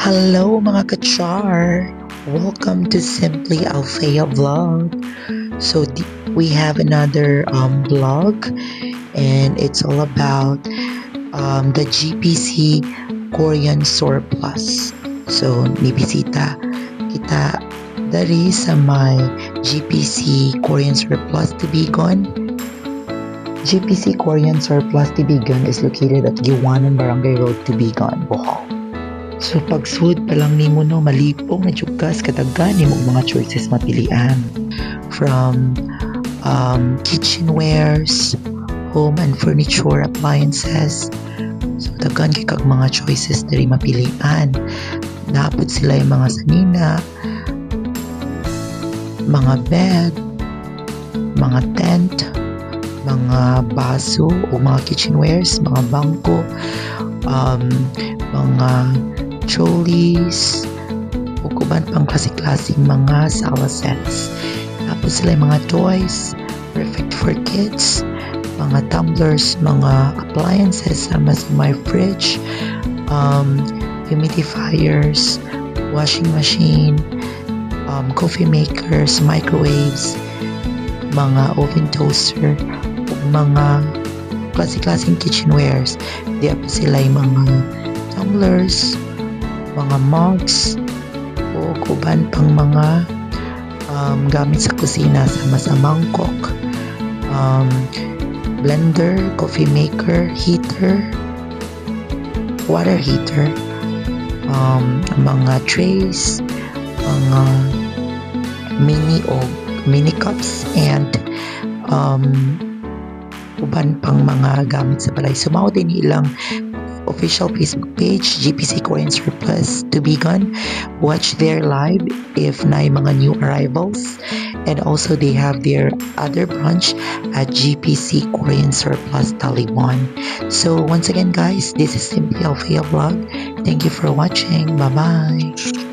Hello mga kachar! Welcome to Simply Althea Vlog. So we have another vlog, and it's all about the GPC Korean surplus. So nibisita kita dari sa may GPC Korean surplus Tubigon. GPC Korean surplus Tubigon is located at Giwanan Barangay Road, Tubigon, Bohol. So pagsud pa lang nimo no, malipong na jugas katagan nimo mga choices mapilian from kitchenwares, home and furniture appliances. So daghan kay kag mga choices diri mapilian. Naapod sila yung mga sanina, mga bed, mga tent, mga baso o mga kitchenwares, mga bangko, mga trolleys, o kuban pang klasik-klasik mga sala sets. Tapos sila yung mga toys, perfect for kids, mga tumblers, mga appliances sama sa my fridge, humidifiers, washing machine, coffee makers, microwaves, mga oven toaster, mga klasik-klasik kitchenwares. Di pa sila yung mga tumblers, mga mugs, o kuban pang mga gamit sa kusina sama sa mangkok, blender, coffee maker, heater, water heater, mga trays, mga mini cups, and uban pang mga gamit sa balay. Sumao din ilang official Facebook page, GPC Korean Surplus Tubigon. Watch their live if na mga new arrivals, and also they have their other branch at GPC Korean Surplus Taliwan. So once again guys, this is Simply Althea Vlog. Thank you for watching. Bye bye.